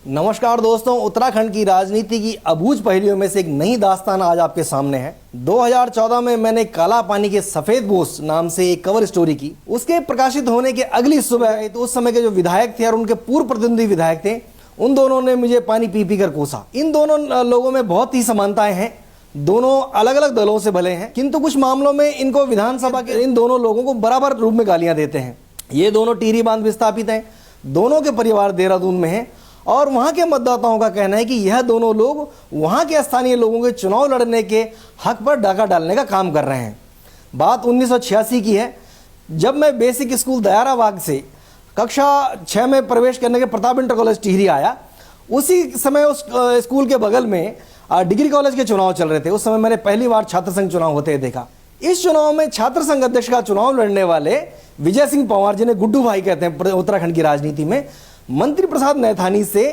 नमस्कार दोस्तों, उत्तराखंड की राजनीति की अबूझ पहेलियों में से एक नई दास्तान आज आपके सामने है। 2014 में मैंने काला पानी के सफेद बोस नाम से एक कवर स्टोरी की। उसके प्रकाशित होने के अगली सुबह तो उस समय के जो विधायक थे और उनके पूर्व प्रतिद्वंदी विधायक थे, उन दोनों ने मुझे पानी पी पी कर कोसा। इन दोनों लोगों में बहुत ही समानताएं हैं। दोनों अलग अलग दलों से भले हैं, किंतु कुछ मामलों में इनको विधानसभा के इन दोनों लोगों को बराबर रूप में गालियां देते हैं। ये दोनों टिहरी बांध विस्थापित हैं। दोनों के परिवार देहरादून में हैं और वहां के मतदाताओं का कहना है कि यह दोनों लोग वहां के स्थानीय लोगों के चुनाव लड़ने के हक पर डाका डालने का काम कर रहे हैं। बात 1986 की है, जब मैं बेसिक स्कूल दयाराबाग से कक्षा 6 में प्रवेश करने के प्रताप इंटर कॉलेज टिहरी आया। उसी समय उस स्कूल के बगल में डिग्री कॉलेज के चुनाव चल रहे थे। उस समय मैंने पहली बार छात्र संघ चुनाव होते देखा। इस चुनाव में छात्र संघ अध्यक्ष का चुनाव लड़ने वाले विजय सिंह पंवार, जिन्हें गुड्डू भाई कहते हैं उत्तराखंड की राजनीति में, मंत्री प्रसाद नैथानी से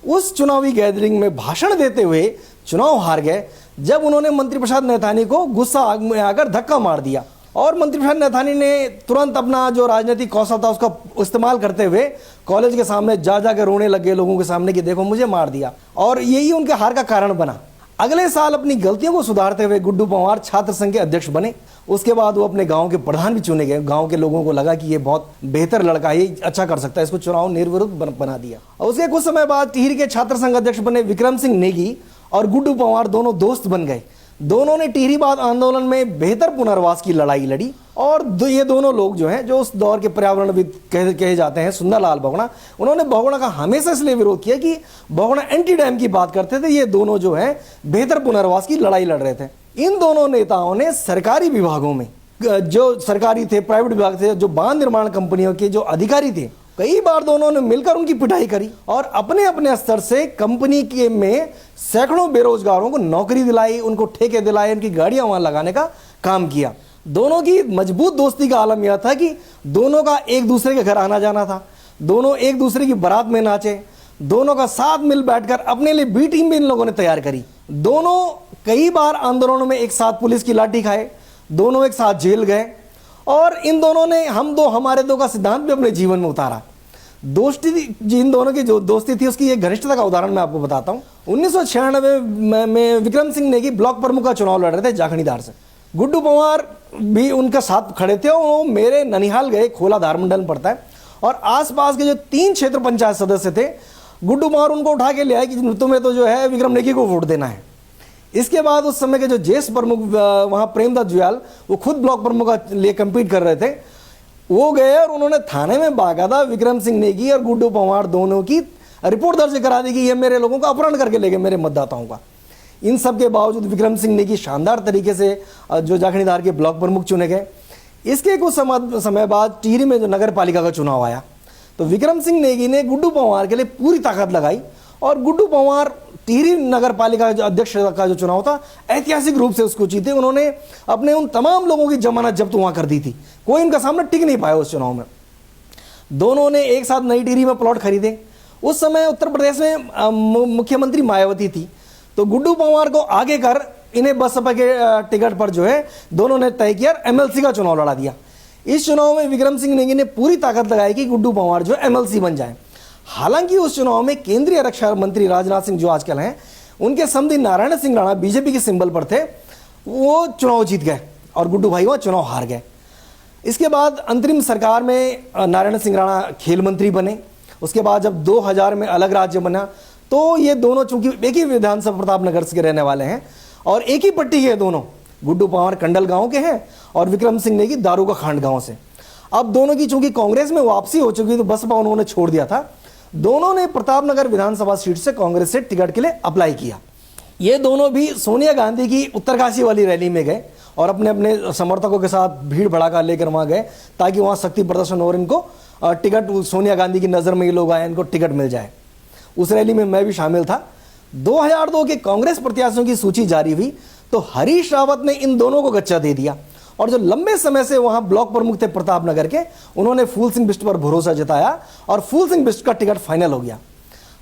उस चुनावी गैदरिंग में भाषण देते हुए चुनाव हार गए। जब उन्होंने मंत्री प्रसाद नैथानी को गुस्सा में आकर धक्का मार दिया और मंत्री प्रसाद नैथानी ने तुरंत अपना जो राजनीतिक कौशल था उसका इस्तेमाल करते हुए कॉलेज के सामने जा जाकर रोने लगे लोगों के सामने कि देखो मुझे मार दिया, और यही उनके हार का कारण बना। अगले साल अपनी गलतियों को सुधारते हुए गुड्डू पंवार छात्र संघ के अध्यक्ष बने। उसके बाद वो अपने गांव के प्रधान भी चुने गए। गांव के लोगों को लगा कि ये बहुत बेहतर लड़का है, ये अच्छा कर सकता है, इसको चुनाव निर्विरोध बना दिया। और उसके कुछ समय बाद टिहरी के छात्र संघ अध्यक्ष बने विक्रम सिंह नेगी और गुड्डू पंवार दोनों दोस्त बन गए। दोनों ने टिहरी बांध आंदोलन में बेहतर पुनर्वास की लड़ाई लड़ी और ये दोनों लोग जो हैं, जो उस दौर के पर्यावरणविद कहे जाते हैं, सुंदरलाल बहुगुणा, उन्होंने बहुगुणा का हमेशा इसलिए विरोध किया कि बहुगुणा एंटी डैम की बात करते थे। ये दोनों जो है बेहतर पुनर्वास की लड़ाई लड़ रहे थे। इन दोनों नेताओं ने सरकारी विभागों में, जो सरकारी थे, प्राइवेट विभाग थे, जो बांध निर्माण कंपनियों के जो अधिकारी थे, कई बार दोनों ने मिलकर उनकी पिटाई करी और अपने अपने स्तर से कंपनी के में सैकड़ों बेरोजगारों को नौकरी दिलाई, उनको ठेके दिलाए, उनकी गाड़ियां वहां लगाने का काम किया। दोनों की मजबूत दोस्ती का आलम यह था कि दोनों का एक दूसरे के घर आना जाना था, दोनों एक दूसरे की बारात में नाचे, दोनों का साथ मिल बैठकर अपने लिए बी टीम भी इन लोगों ने तैयार करी। दोनों कई बार आंदोलनों में एक साथ पुलिस की लाठी खाए, दोनों एक साथ जेल गए और इन दोनों ने हम दो हमारे दो का सिद्धांत भी अपने जीवन में उतारा। दोस्ती, जिन दोनों की जो दोस्ती थी उसकी एक घनिष्ठता का उदाहरण मैं आपको बताता हूँ। 1996 में विक्रम सिंह नेगी ब्लॉक प्रमुख का चुनाव लड़ रहे थे जाखणीधार से। गुड्डू पंवार भी उनका साथ खड़े थे। वो मेरे ननिहाल गए, खोला धार मंडल पड़ता है, और आसपास के जो 3 क्षेत्र पंचायत सदस्य थे, गुड्डू पंवार उनको उठा के ले आए कि तुम्हें तो जो है विक्रम नेगी को वोट देना है। इसके बाद उस समय के जो ज्येष्ठ प्रमुख वहां प्रेमदत्त जुयाल, वो खुद ब्लॉक प्रमुख का लिए कम्पीट कर रहे थे, वो गए और उन्होंने थाने में बाकायदा विक्रम सिंह नेगी और गुड्डू पंवार दोनों की रिपोर्ट दर्ज करा दी कि ये मेरे लोगों का अपहरण करके ले गए, मेरे मतदाताओं का। इन सब के बावजूद विक्रम सिंह नेगी शानदार तरीके से जो जाखणीधार के ब्लॉक प्रमुख चुने गए। इसके कुछ समय बाद टिहरी में जो नगर पालिका का चुनाव आया तो विक्रम सिंह नेगी ने गुड्डू पंवार के लिए पूरी ताकत लगाई और गुड्डू पंवार टिहरी नगर पालिका अध्यक्ष का जो चुनाव था ऐतिहासिक रूप से उसको जीते। उन्होंने अपने उन तमाम लोगों की जमानत जब्त वहां कर दी थी, कोई उनका सामने टिक नहीं पाया उस चुनाव में। दोनों ने एक साथ नई टिहरी में प्लॉट खरीदे। उस समय उत्तर प्रदेश में मुख्यमंत्री मायावती थी, तो गुड्डू पंवार को आगे कर इन्हें बसपा के टिकट पर जो है दोनों ने तय किया, एमएलसी का चुनाव लड़ा दिया। इस चुनाव में विक्रम सिंह नेगी ने पूरी ताकत लगाई कि गुड्डू पंवार जो एमएलसी बन जाए। हालांकि उस चुनाव में केंद्रीय रक्षा मंत्री राजनाथ सिंह जो आजकल हैं, उनके समधी नारायण सिंह राणा बीजेपी के सिंबल पर थे, वो चुनाव जीत गए और गुड्डू भाई वहां चुनाव हार गए। इसके बाद अंतरिम सरकार में नारायण सिंह राणा खेल मंत्री बने। उसके बाद जब 2000 में अलग राज्य बना तो ये दोनों, चूंकि एक ही विधानसभा प्रतापनगर के रहने वाले हैं और एक ही पट्टी के दोनों, गुड्डू पंवार कंडल गांव के हैं और विक्रम सिंह नेगी दारूका खांड गांव से। अब दोनों की चूंकि कांग्रेस में वापसी हो चुकी तो बसपा उन्होंने छोड़ दिया था। दोनों ने प्रतापनगर विधानसभा सीट से कांग्रेस से टिकट के लिए अप्लाई किया। ये दोनों भी सोनिया गांधी की उत्तरकाशी वाली रैली में गए और अपने अपने समर्थकों के साथ भीड़ भड़ाका लेकर वहां गए ताकि वहां शक्ति प्रदर्शन और इनको टिकट, सोनिया गांधी की नजर में ये लोग आए, इनको टिकट मिल जाए। उस रैली में मैं भी शामिल था। 2002 के कांग्रेस प्रत्याशियों की सूची जारी हुई तो हरीश रावत ने इन दोनों को गच्चा दे दिया और जो लंबे समय से वहां ब्लॉक प्रमुख थे प्रतापनगर के, उन्होंने फूल सिंह बिष्ट पर भरोसा जताया और फूल सिंह बिष्ट का टिकट फाइनल हो गया।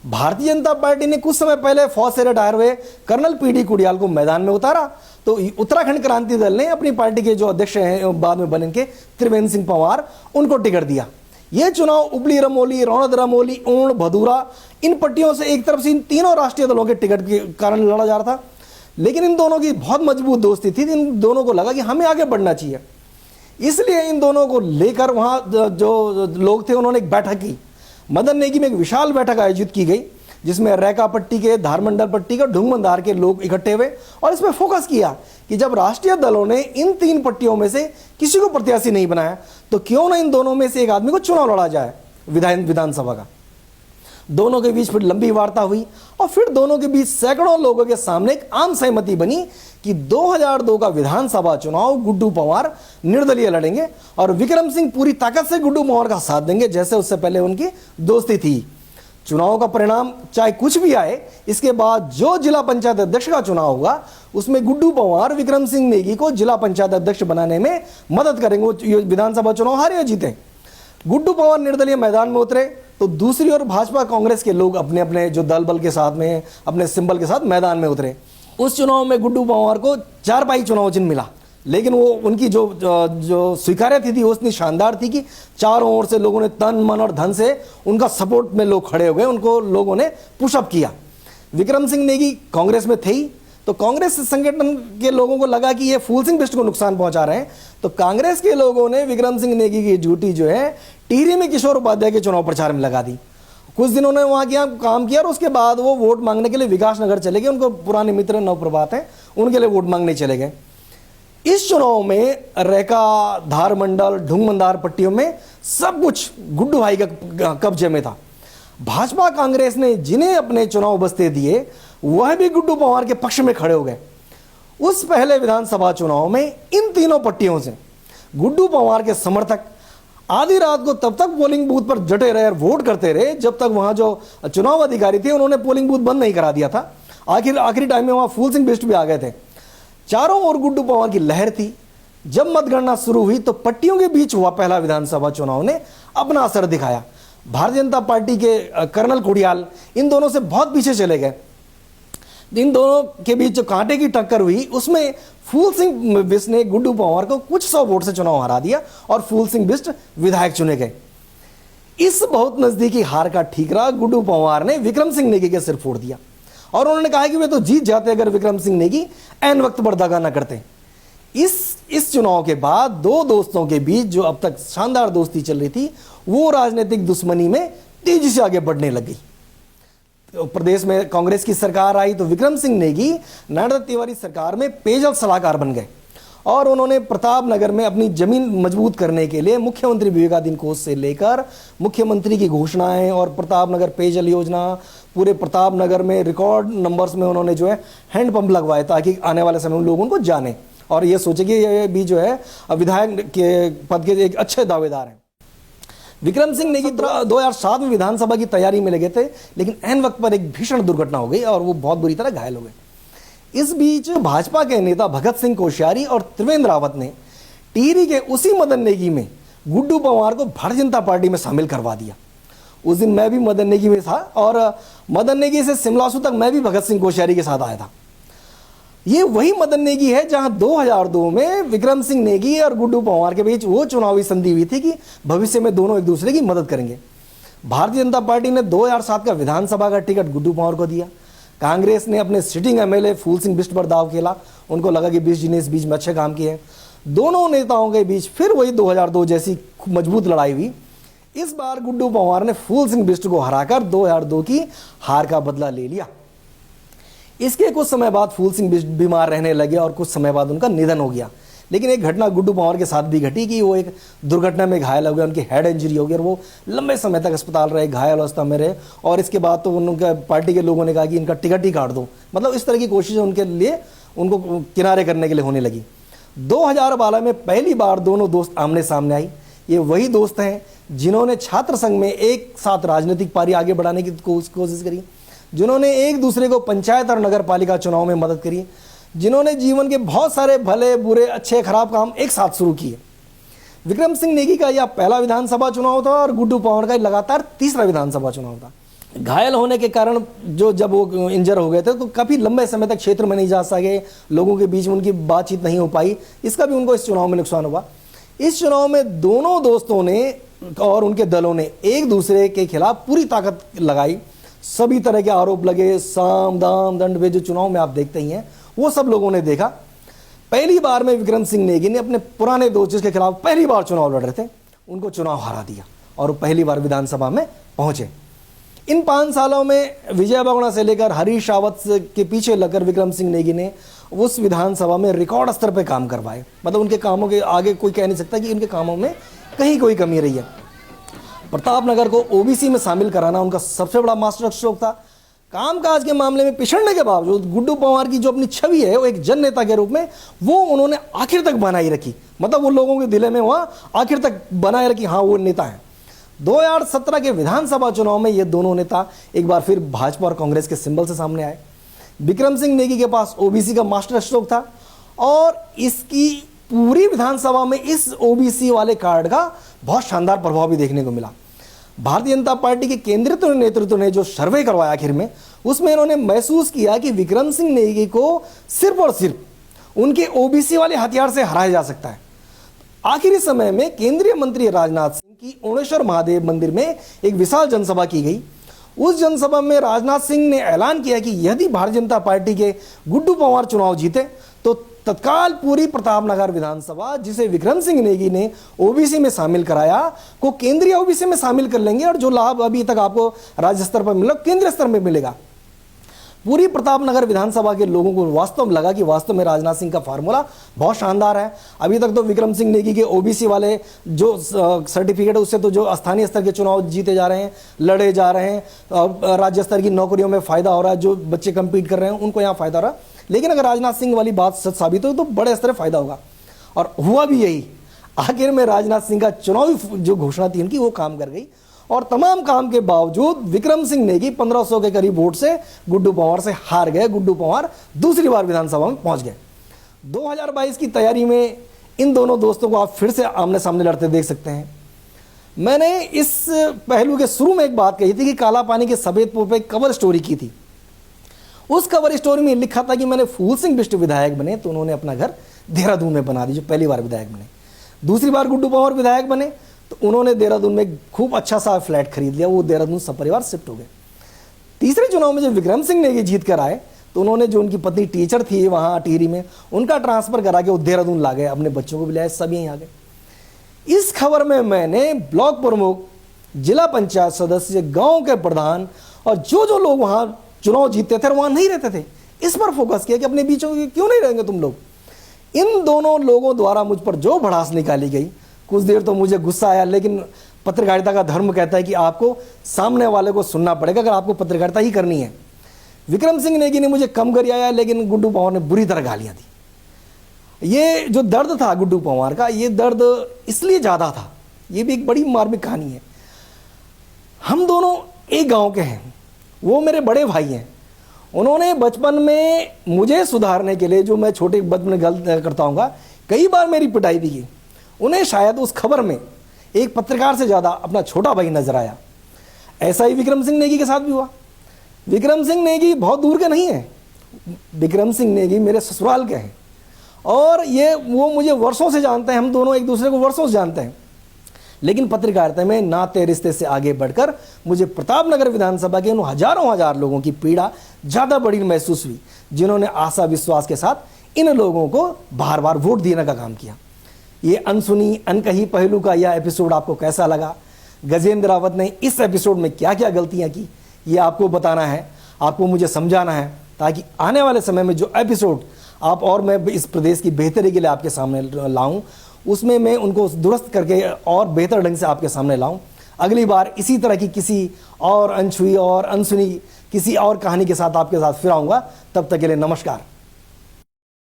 भारतीय जनता पार्टी ने कुछ समय पहले फौज से रिटायर हुए कर्नल पीडी कुडियाल को मैदान में उतारा तो उत्तराखंड क्रांति दल ने अपनी पार्टी के जो अध्यक्ष हैं बाद में बने के त्रिवेंद्र सिंह पंवार, उनको टिकट दिया। ये चुनाव उपली रमोली, रौनद रमोली, ऊर्ण, भदूरा, इन पट्टियों से एक तरफ से इन तीनों राष्ट्रीय दलों के टिकट के कारण लड़ा जा रहा था। लेकिन इन दोनों की बहुत मजबूत दोस्ती थी, इन दोनों को लगा कि हमें आगे बढ़ना चाहिए। इसलिए इन दोनों को लेकर वहाँ जो लोग थे उन्होंने एक बैठक की। मदन नेगी में एक विशाल बैठक आयोजित की गई जिसमें रैका पट्टी के, धारमंडल पट्टी के, ढुंगमंदार के लोग इकट्ठे हुए और इसमें फोकस किया कि जब राष्ट्रीय दलों ने इन तीन पट्टियों में से किसी को प्रत्याशी नहीं बनाया तो क्यों ना इन दोनों में से एक आदमी को चुनाव लड़ा जाए विधानसभा का। दोनों के बीच फिर लंबी वार्ता हुई और फिर दोनों के बीच सैकड़ों लोगों के सामने एक आम सहमति बनी कि 2002 का विधानसभा चुनाव गुड्डू पंवार निर्दलीय लड़ेंगे और विक्रम सिंह पूरी ताकत से गुड्डू पंवार का साथ देंगे, जैसे उससे पहले उनकी दोस्ती थी। चुनाव का परिणाम चाहे कुछ भी आए, इसके बाद जो जिला पंचायत अध्यक्ष का चुनाव होगा उसमें गुड्डू पंवार विक्रम सिंह नेगी को जिला पंचायत अध्यक्ष बनाने में मदद करेंगे। वो विधानसभा चुनाव हारे या जीते, गुड्डू पंवार निर्दलीय मैदान में उतरे तो दूसरी ओर भाजपा कांग्रेस के लोग अपने अपने जो दल बल के साथ में, अपने सिंबल के साथ मैदान में उतरे। उस चुनाव में गुड्डू पंवार को 4 पाई चुनाव चिन्ह मिला, लेकिन वो उनकी जो स्वीकार्य थी वो इतनी शानदार थी कि चारों ओर से लोगों ने तन मन और धन से उनका सपोर्ट में लोग खड़े हो गए, उनको लोगों ने पुशअप किया। विक्रम सिंह नेगी कांग्रेस में थे ही, तो कांग्रेस संगठन के लोगों को लगा कि ये फूल सिंह बिष्ट को नुकसान पहुंचा रहे हैं, तो कांग्रेस के लोगों ने विक्रम सिंह नेगी की ड्यूटी जो है टिहरी में किशोर उपाध्याय के चुनाव प्रचार में लगा दी। कुछ दिन उन्होंने वहां किया काम किया और उसके बाद वो वोट मांगने के लिए विकास नगर चले गए। उनको पुराने मित्र नवप्रभात हैं, उनके लिए वोट मांगने चले गए। इस चुनाव में रैका, धारमंडल, ढुंगमंदार पट्टियों में सब कुछ गुड्डू भाई का कब्जे में था। भाजपा कांग्रेस ने जिन्हें अपने चुनाव बस्ते दिए वह भी गुड्डू पंवार के पक्ष में खड़े हो गए। उस पहले विधानसभा चुनाव में इन तीनों पट्टियों से गुड्डू पंवार के समर्थक आधी रात को तब तक पोलिंग बूथ पर जटे रहे और वोट करते रहे जब तक वहां जो चुनाव अधिकारी थे उन्होंने पोलिंग बूथ बंद नहीं करा दिया था। आखिरी टाइम में वहां फूल सिंह बिष्ट भी आ गए थे। चारों ओर गुड्डू पंवार की लहर थी। जब मतगणना शुरू हुई तो पट्टियों के बीच हुआ पहला विधानसभा चुनाव ने अपना असर दिखाया। भारतीय जनता पार्टी के कर्नल कुड़ियाल इन दोनों से बहुत पीछे चले गए। इन दोनों के बीच जो कांटे की टक्कर हुई उसमें फूल सिंह बिष्ट ने गुड्डू पंवार को कुछ 100 वोट से चुनाव हरा दिया और फूल सिंह बिष्ट विधायक चुने गए। इस बहुत नजदीकी हार का ठीकरा गुड्डू पंवार ने विक्रम सिंह नेगी के सिर फोड़ दिया और उन्होंने कहा कि वे तो जीत जाते अगर विक्रम सिंह नेगी ऐन वक्त पर दगा न करते। इस चुनाव के बाद दो दोस्तों के बीच जो अब तक शानदार दोस्ती चल रही थी वो राजनीतिक दुश्मनी में तेजी से आगे बढ़ने लग गई। प्रदेश में कांग्रेस की सरकार आई तो विक्रम सिंह नेगी नारायण दत्त तिवारी सरकार में पेयजल सलाहकार बन गए और उन्होंने प्रतापनगर में अपनी जमीन मजबूत करने के लिए मुख्यमंत्री विवेकाधीन कोष से लेकर मुख्यमंत्री की घोषणाएं और प्रतापनगर पेयजल योजना, पूरे प्रतापनगर में रिकॉर्ड नंबर्स में उन्होंने जो है हैंडपंप लगवाए ताकि आने वाले समय में लोग उनको जाने और ये सोचे कि ये भी जो है विधायक के पद के एक अच्छे दावेदार हैं। विक्रम सिंह नेगी 2007 में विधानसभा की तैयारी में लगे थे, लेकिन ऐन वक्त पर एक भीषण दुर्घटना हो गई और वो बहुत बुरी तरह घायल हो गए। इस बीच भाजपा के नेता भगत सिंह कोश्यारी और त्रिवेंद्र रावत ने टिहरी के उसी मदन नेगी में गुड्डू पंवार को भारतीय जनता पार्टी में शामिल करवा दिया। उस दिन मैं भी मदन नेगी में था और मदन नेगी से सिमलासू तक मैं भी भगत सिंह कोश्यारी के साथ आया था। ये वही मदन नेगी है जहां 2002 में विक्रम सिंह नेगी और गुड्डू पंवार के बीच वो चुनावी संधि हुई थी कि भविष्य में दोनों एक दूसरे की मदद करेंगे। भारतीय जनता पार्टी ने 2007 का विधानसभा का टिकट गुड्डू पंवार को दिया। कांग्रेस ने अपने सिटिंग एमएलए फूल सिंह बिष्ट पर दाव खेला। उनको लगा कि बिष्ट जी ने इस बीच में अच्छे काम किए। दोनों नेताओं के बीच फिर वही 2002 जैसी मजबूत लड़ाई हुई। इस बार गुड्डू पंवार ने फूल सिंह बिष्ट को हराकर 2002 की हार का बदला ले लिया। इसके कुछ समय बाद फूल सिंह बिष्ट बीमार रहने लगे और कुछ समय बाद उनका निधन हो गया। लेकिन एक घटना गुड्डू पंवार के साथ भी घटी कि वो एक दुर्घटना में घायल हो गए, उनकी हेड इंजरी हो गई और वो लंबे समय तक अस्पताल रहे, घायल अवस्था में रहे और इसके बाद तो उनके पार्टी के लोगों ने कहा कि इनका टिकट ही काट दो। मतलब इस तरह की कोशिश उनके लिए उनको किनारे करने के लिए होने लगी। 2012 में पहली बार दोनों दोस्त आमने सामने आई। ये वही दोस्त हैं जिन्होंने छात्र संघ में एक साथ राजनीतिक पारी आगे बढ़ाने की कोशिश करी, जिन्होंने एक दूसरे को पंचायत और नगर पालिका चुनाव में मदद करी, जिन्होंने जीवन के बहुत सारे भले बुरे अच्छे खराब काम एक साथ शुरू किए। विक्रम सिंह नेगी का यह पहला विधानसभा चुनाव था और गुड्डू पंवार का लगातार तीसरा विधानसभा चुनाव था। घायल होने के कारण जब वो इंजर हो गए थे तो काफ़ी लंबे समय तक क्षेत्र में नहीं जा सके, लोगों के बीच में उनकी बातचीत नहीं हो पाई। इसका भी उनको इस चुनाव में नुकसान हुआ। इस चुनाव में दोनों दोस्तों ने और उनके दलों ने एक दूसरे के खिलाफ पूरी ताकत लगाई। सभी तरह के आरोप लगे, साम दाम दंड भेद जो चुनाव में आप देखते ही हैं वो सब लोगों ने देखा। पहली बार में विक्रम सिंह नेगी ने अपने पुराने दोस्त जिसके खिलाफ पहली बार चुनाव लड़ रहे थे उनको चुनाव हरा दिया और पहली बार विधानसभा में पहुंचे। इन 5 सालों में विजय बहुगुणा से लेकर हरीश रावत के पीछे लगकर विक्रम सिंह नेगी ने उस विधानसभा में रिकॉर्ड स्तर पर काम करवाए। मतलब उनके कामों के आगे कोई कह नहीं सकता कि उनके कामों में कहीं कोई कमी रही है। प्रतापनगर को ओबीसी में शामिल कराना उनका सबसे बड़ा मास्टर स्ट्रोक था। कामकाज के मामले में पिछड़ने के बावजूद गुड्डू पंवार की जो अपनी छवि है वो एक जन नेता के रूप में वो उन्होंने आखिर तक बनाई रखी। मतलब वो लोगों के दिल में वहां आखिर तक बनाए रखी, हाँ वो नेता है। 2017 के विधानसभा चुनाव में ये दोनों नेता एक बार फिर भाजपा और कांग्रेस के सिंबल से सामने आए। विक्रम सिंह नेगी के पास ओबीसी का मास्टर स्ट्रोक था और इसकी पूरी विधानसभा में इस ओबीसी वाले कार्ड का बहुत शानदार प्रभाव भी देखने को मिला। भारतीय जनता पार्टी के केंद्रीय नेतृत्व ने जो सर्वे करवाया आखिर में उसमें इन्होंने महसूस किया कि विक्रम सिंह नेगी को सिर्फ और सिर्फ उनके ओबीसी वाले हथियार से हराया जा सकता है। आखिरी समय में केंद्रीय मंत्री राजनाथ सिंह की ओणेश्वर महादेव मंदिर में एक विशाल जनसभा की गई। उस जनसभा में राजनाथ सिंह ने ऐलान किया कि यदि भारतीय जनता पार्टी के गुड्डू पंवार चुनाव जीते तो तत्काल पूरी प्रतापनगर विधानसभा जिसे विक्रम सिंह नेगी ने ओबीसी में शामिल कराया को केंद्रीय ओबीसी में शामिल कर लेंगे और जो लाभ अभी तक आपको राज्य स्तर पर मिला केंद्रीय स्तर में मिलेगा। पूरी प्रतापनगर विधानसभा के लोगों को वास्तव में लगा कि वास्तव में राजनाथ सिंह का फार्मूला बहुत शानदार है। अभी तक तो विक्रम सिंह नेगी के ओबीसी वाले जो सर्टिफिकेट है उससे तो जो स्थानीय स्तर के चुनाव जीते जा रहे हैं, लड़े जा रहे हैं, राज्य स्तर की नौकरियों में फायदा हो रहा है, जो बच्चे कंपीट कर रहे हैं उनको यहाँ फायदा हो रहा है। लेकिन अगर राजनाथ सिंह वाली बात सच साबित हो तो बड़े स्तर पर फायदा होगा और हुआ भी यही। आखिर में राजनाथ सिंह का चुनावी जो घोषणा थी उनकी वो काम कर गई और तमाम काम के बावजूद विक्रम सिंह नेगी 1500 के करीब वोट से गुड्डू पंवार से हार गए। गुड्डू पंवार दूसरी बार विधानसभा में पहुंच गए। 2022 की तैयारी में इन दोनों दोस्तों को आप फिर से आमने सामने लड़ते देख सकते हैं। मैंने इस पहलू के शुरू में एक बात कही थी कि काला पानी के सफेद पोल पर एक कवर स्टोरी की थी। उस कवर स्टोरी में लिखा था कि मैंने फूल सिंह बिष्ट विधायक बने तो उन्होंने अपना घर देहरादून में बना दी, जो पहली बार विधायक बने। दूसरी बार गुड्डू पंवार विधायक बने तो उन्होंने देहरादून में खूब अच्छा सा फ्लैट खरीद लिया, वो देहरादून सपरिवार शिफ्ट हो गए। तीसरे चुनाव में जब विक्रम सिंह नेगी जीत कर आए तो उन्होंने जो उनकी पत्नी टीचर थी वहाँ टिहरी में उनका ट्रांसफर करा के वो देहरादून ला गए, अपने बच्चों को भी लाए, सब यहीं आ गए। इस खबर में मैंने ब्लॉक प्रमुख, जिला पंचायत सदस्य, गाँव के प्रधान और जो लोग वहाँ चुनाव जीतते थे और वहाँ नहीं रहते थे इस पर फोकस किया कि अपने बीचों में क्यों नहीं रहेंगे तुम लोग। इन दोनों लोगों द्वारा मुझ पर जो भड़ास निकाली गई, कुछ देर तो मुझे गुस्सा आया, लेकिन पत्रकारिता का धर्म कहता है कि आपको सामने वाले को सुनना पड़ेगा अगर आपको पत्रकारिता ही करनी है। विक्रम सिंह नेगी ने मुझे कम गरियाया लेकिन गुड्डू पंवार ने बुरी तरह गालियां दी। ये जो दर्द था गुड्डू पंवार का, ये दर्द इसलिए ज़्यादा था, ये भी एक बड़ी मार्मिक कहानी है। हम दोनों एक गाँव के हैं, वो मेरे बड़े भाई हैं। उन्होंने बचपन में मुझे सुधारने के लिए, जो मैं छोटे बचपन में गलत करता हूँ, कई बार मेरी पिटाई भी की। उन्हें शायद उस खबर में एक पत्रकार से ज़्यादा अपना छोटा भाई नजर आया। ऐसा ही विक्रम सिंह नेगी के साथ भी हुआ। विक्रम सिंह नेगी बहुत दूर के नहीं हैं, विक्रम सिंह नेगी मेरे ससुराल के हैं और वो मुझे वर्षों से जानते हैं, हम दोनों एक दूसरे को वर्षों से जानते हैं। लेकिन पत्रकारिता में नाते रिश्ते से आगे बढ़कर मुझे प्रतापनगर विधानसभा के उन हजारों लोगों की पीड़ा ज़्यादा बड़ी महसूस हुई जिन्होंने आशा विश्वास के साथ इन लोगों को बार बार वोट देने का काम किया। ये अनसुनी अनकही पहलू का यह एपिसोड आपको कैसा लगा? गजेंद्र रावत ने इस एपिसोड में क्या क्या गलतियां की ये आपको बताना है, आपको मुझे समझाना है, ताकि आने वाले समय में जो एपिसोड आप और मैं इस प्रदेश की बेहतरी के लिए आपके सामने लाऊं उसमें मैं उनको दुरुस्त करके और बेहतर ढंग से आपके सामने लाऊं। अगली बार इसी तरह की किसी और अनछुई और अनसुनी किसी और कहानी के साथ आपके साथ फिर आऊँगा। तब तक के लिए नमस्कार।